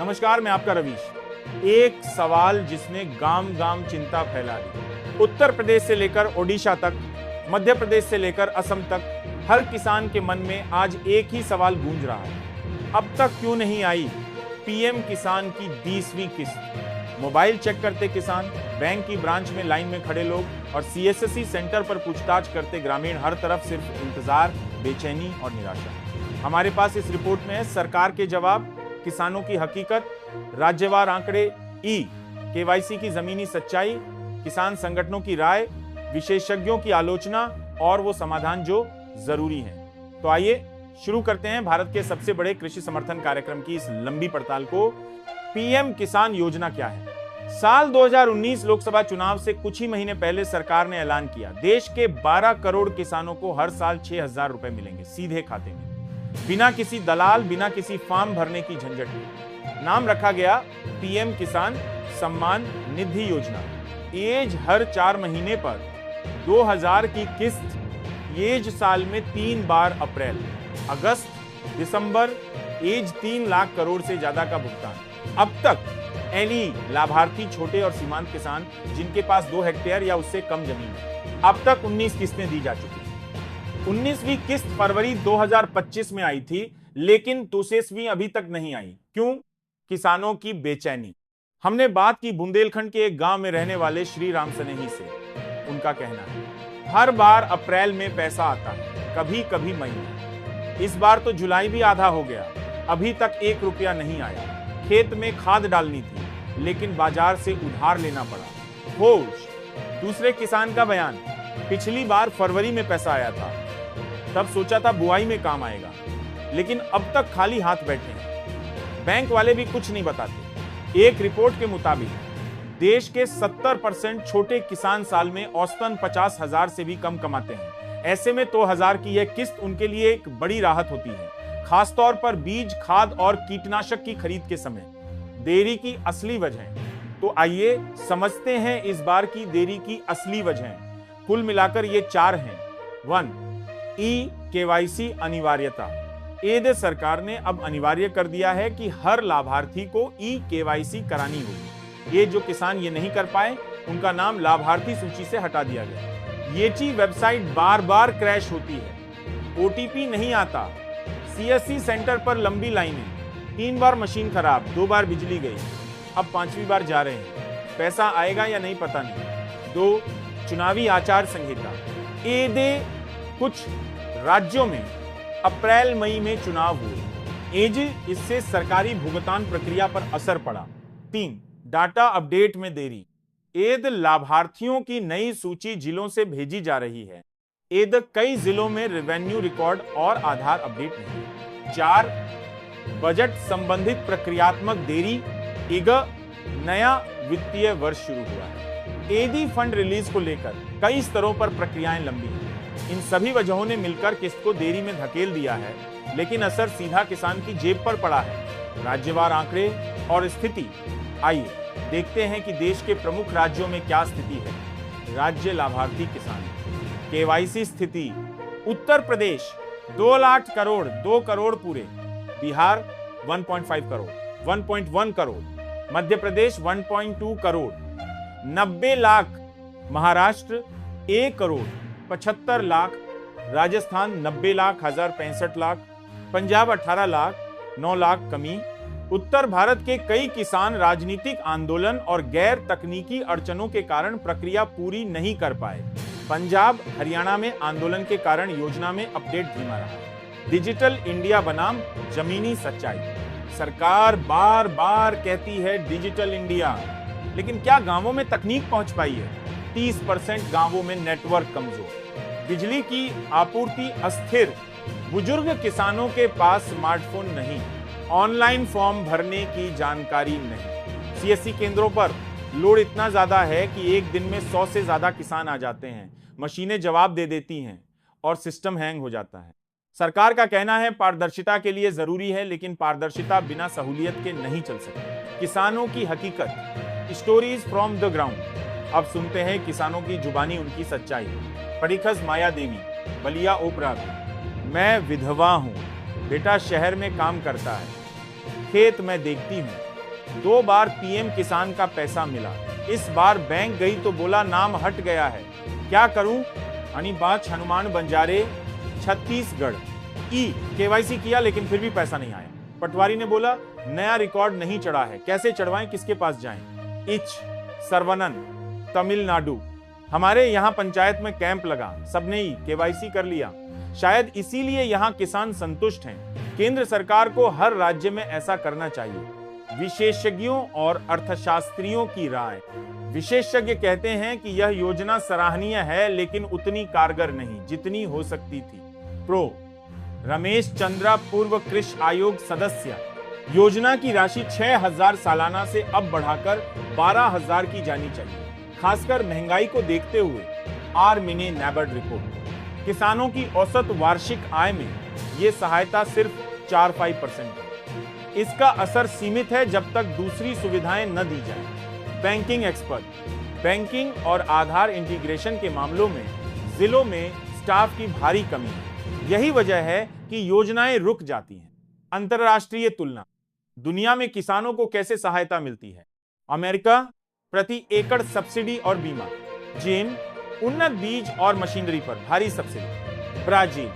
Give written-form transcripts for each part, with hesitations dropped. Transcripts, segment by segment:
नमस्कार, मैं आपका रवीश। एक सवाल जिसने गांव गांव चिंता फैला दी। उत्तर प्रदेश से लेकर ओडिशा तक, मध्य प्रदेश से लेकर असम तक, हर किसान के मन में आज एक ही सवाल गूंज रहा है। अब तक क्यों नहीं आई पीएम किसान की 20वीं किस्त? मोबाइल चेक करते किसान, बैंक की ब्रांच में लाइन में खड़े लोग और सीएससी सेंटर पर पूछताछ करते ग्रामीण, हर तरफ सिर्फ इंतजार, बेचैनी और निराशा। हमारे पास इस रिपोर्ट में है सरकार के जवाब, किसानों की हकीकत, राज्यवार आंकड़े, केवाईसी की जमीनी सच्चाई, किसान संगठनों की राय, विशेषज्ञों की आलोचना और वो समाधान जो जरूरी हैं। तो आइए शुरू करते हैं भारत के सबसे बड़े कृषि समर्थन कार्यक्रम की इस लंबी पड़ताल को। पीएम किसान योजना क्या है? साल 2019 लोकसभा चुनाव से कुछ ही महीने पहले सरकार ने ऐलान किया, देश के 12 करोड़ किसानों को हर साल 6,000 रुपए मिलेंगे सीधे खाते में, बिना किसी दलाल, बिना किसी फॉर्म भरने की झंझट के। नाम रखा गया पीएम किसान सम्मान निधि योजना। एज हर 4 महीने पर 2000 की किस्त, एज साल में 3 बार अप्रैल, अगस्त, दिसंबर, एज 3 लाख करोड़ से ज्यादा का भुगतान। अब तक एनी लाभार्थी छोटे और सीमांत किसान जिनके पास 2 हेक्टेयर या उससे कम जमीन है, अब तक 19 किस्तें दी जा चुकी। 19वीं किस्त फरवरी 2025 में आई थी, लेकिन 32वीं अभी तक नहीं आई। क्यों? किसानों की बेचैनी। हमने बात की बुंदेलखंड के एक गांव में रहने वाले श्री राम सनेही से। उनका कहना है हर बार अप्रैल में पैसा आता है, कभी कभी मई में। इस बार तो जुलाई भी आधा हो गया, अभी तक 1 रुपया नहीं आया। खेत में खाद डालनी थी, लेकिन बाजार से उधार लेना पड़ा। होश। दूसरे किसान का बयान, पिछली बार फरवरी में पैसा आया था, तब सोचा था बुआई में काम आएगा, लेकिन अब तक खाली हाथ बैठे हैं। बैंक वाले भी कुछ नहीं बताते। एक रिपोर्ट के मुताबिक देश के 70% छोटे किसान साल में औसतन 50,000 से भी कम कमाते हैं। ऐसे में 2,000 की यह किस्त उनके लिए एक बड़ी राहत होती है, खासतौर पर बीज, खाद और कीटनाशक की खरीद के समय। देरी की असली वजह, तो आइए समझते हैं इस बार की देरी की असली वजह। कुल मिलाकर ये 4 हैं। 1, केवाईसी अनिवार्यता। एद सरकार ने अब अनिवार्य कर दिया है कि हर लाभार्थी को केवाईसी करानी होगी। ये जो किसान ये नहीं कर पाए, उनका नाम लाभार्थी सूची से हटा दिया गया। येची वेबसाइट बार बार क्रैश होती है, ओटीपी नहीं आता, सीएससी सेंटर पर लंबी लाइनें, 3 बार मशीन खराब, 2 बार बिजली गई, अब 5वीं बार जा रहे हैं। पैसा आएगा या नहीं पता नहीं। 2, चुनावी आचार संहिता। कुछ राज्यों में अप्रैल मई में चुनाव हुए, इससे सरकारी भुगतान प्रक्रिया पर असर पड़ा। 3, डाटा अपडेट में देरी। लाभार्थियों की नई सूची जिलों से भेजी जा रही है, कई जिलों में रेवेन्यू रिकॉर्ड और आधार अपडेट नहीं। 4, बजट संबंधित प्रक्रियात्मक देरी। नया वित्तीय वर्ष शुरू हुआ है, एदी फंड रिलीज को लेकर कई स्तरों पर प्रक्रियाएं लंबी हैं। इन सभी वजहों ने मिलकर किस्त को देरी में धकेल दिया है, लेकिन असर सीधा किसान की जेब पर पड़ा है। राज्यवार आंकड़े और स्थिति। आइए देखते हैं कि देश के प्रमुख राज्यों में क्या स्थिति है। राज्य लाभार्थी किसान केवाईसी स्थिति। उत्तर प्रदेश 2 लाख करोड़, 2 करोड़ पूरे। बिहार 1.5 करोड़, 1.1 करोड़। मध्य प्रदेश 1.2 करोड़, 90 लाख। महाराष्ट्र 1 करोड़, 75 लाख। राजस्थान 90 लाख, 1065 लाख। पंजाब 18 लाख, 9 लाख कमी। उत्तर भारत के कई किसान राजनीतिक आंदोलन और गैर तकनीकी अड़चनों के कारण प्रक्रिया पूरी नहीं कर पाए। पंजाब, हरियाणा में आंदोलन के कारण योजना में अपडेट धीमा रहा। डिजिटल इंडिया बनाम जमीनी सच्चाई। सरकार बार बार कहती है डिजिटल इंडिया, लेकिन क्या गांवों में तकनीक पहुंच पाई है? 30% गांवों में नेटवर्क कमजोर, बिजली की आपूर्ति अस्थिर, बुजुर्ग किसानों के पास स्मार्टफोन नहीं, ऑनलाइन फॉर्म भरने की जानकारी नहीं। सीएससी केंद्रों पर लोड इतना ज्यादा है कि एक दिन में 100 से ज्यादा किसान आ जाते हैं, मशीनें जवाब दे देती हैं और सिस्टम हैंग हो जाता है। सरकार का कहना है पारदर्शिता के लिए जरूरी है, लेकिन पारदर्शिता बिना सहूलियत के नहीं चल सकती। किसानों की हकीकत, स्टोरीज फ्रॉम द ग्राउंड। अब सुनते हैं किसानों की जुबानी, उनकी सच्चाई। पड़िखस माया देवी, बलिया ओपरा। मैं विधवा हूँ, बेटा शहर में काम करता है, खेत में देखती हूँ, 2 बार पीएम किसान का पैसा मिला। इस बार बैंक गई तो बोला नाम हट गया है, क्या करूं? अनिबाच हनुमान बंजारे छत्तीसगढ़। ई केवाईसी किया लेकिन फिर भी पैसा नहीं आया। पटवारी ने बोला नया रिकॉर्ड नहीं चढ़ा है, कैसे चढ़वाएं, किसके पास जाएं? इच सरवनन तमिलनाडु। हमारे यहाँ पंचायत में कैंप लगा, सबने ही केवाईसी कर लिया। शायद इसीलिए यहाँ किसान संतुष्ट हैं। केंद्र सरकार को हर राज्य में ऐसा करना चाहिए। विशेषज्ञों और अर्थशास्त्रियों की राय। विशेषज्ञ कहते हैं कि यह योजना सराहनीय है लेकिन उतनी कारगर नहीं जितनी हो सकती थी। प्रो रमेश चंद्रा, पूर्व कृषि आयोग सदस्य। योजना की राशि 6,000 सालाना से अब बढ़ाकर 12,000 की जानी चाहिए, खासकर महंगाई को देखते हुए। आर मिने नैबार्ड रिपोर्ट। किसानों की औसत वार्षिक आय में ये सहायता सिर्फ 4-5% है। इसका असर सीमित है जब तक दूसरी सुविधाएं न दी जाए। Banking expert. बैंकिंग और आधार इंटीग्रेशन के मामलों में जिलों में स्टाफ की भारी कमी है। यही वजह है कि योजनाएं रुक जाती हैं। अंतरराष्ट्रीय तुलना। दुनिया में किसानों को कैसे सहायता मिलती है? अमेरिका प्रति एकड़ सब्सिडी और बीमा। चीन उन्नत बीज और मशीनरी पर भारी सब्सिडी। ब्राजील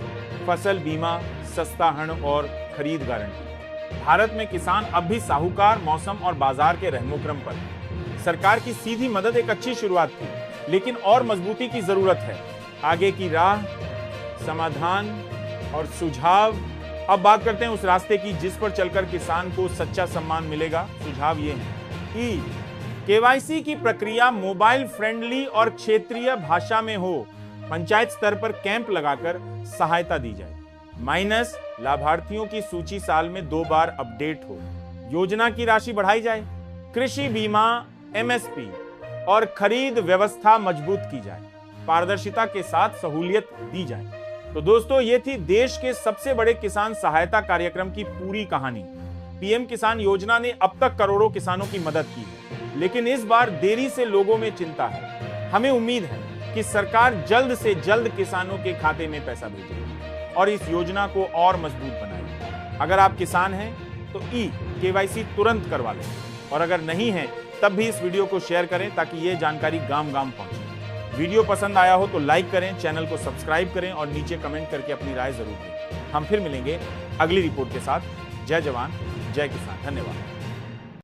फसल बीमा, सस्ता ऋण और खरीद गारंटी। भारत में किसान अब भी साहूकार, मौसम और बाजार के रहमोक्रम पर है। सरकार की सीधी मदद एक अच्छी शुरुआत थी लेकिन और मजबूती की जरूरत है। आगे की राह, समाधान और सुझाव। अब बात करते हैं उस रास्ते की जिस पर चलकर किसान को सच्चा सम्मान मिलेगा। सुझाव ये है कि केवाईसी की प्रक्रिया मोबाइल फ्रेंडली और क्षेत्रीय भाषा में हो। पंचायत स्तर पर कैंप लगाकर सहायता दी जाए। माइनस लाभार्थियों की सूची साल में 2 बार अपडेट हो। योजना की राशि बढ़ाई जाए। कृषि बीमा, एमएसपी और खरीद व्यवस्था मजबूत की जाए। पारदर्शिता के साथ सहूलियत दी जाए। तो दोस्तों, ये थी देश के सबसे बड़े किसान सहायता कार्यक्रम की पूरी कहानी। पीएम किसान योजना ने अब तक करोड़ों किसानों की मदद की है, लेकिन इस बार देरी से लोगों में चिंता है। हमें उम्मीद है कि सरकार जल्द से जल्द किसानों के खाते में पैसा भेजेगी और इस योजना को और मजबूत बनाएगी। अगर आप किसान हैं तो ई केवाईसी तुरंत करवा लें, और अगर नहीं है तब भी इस वीडियो को शेयर करें ताकि ये जानकारी गांव-गांव पहुंचे। वीडियो पसंद आया हो तो लाइक करें, चैनल को सब्सक्राइब करें और नीचे कमेंट करके अपनी राय जरूर दें। हम फिर मिलेंगे अगली रिपोर्ट के साथ। जय जवान, जय किसान। धन्यवाद।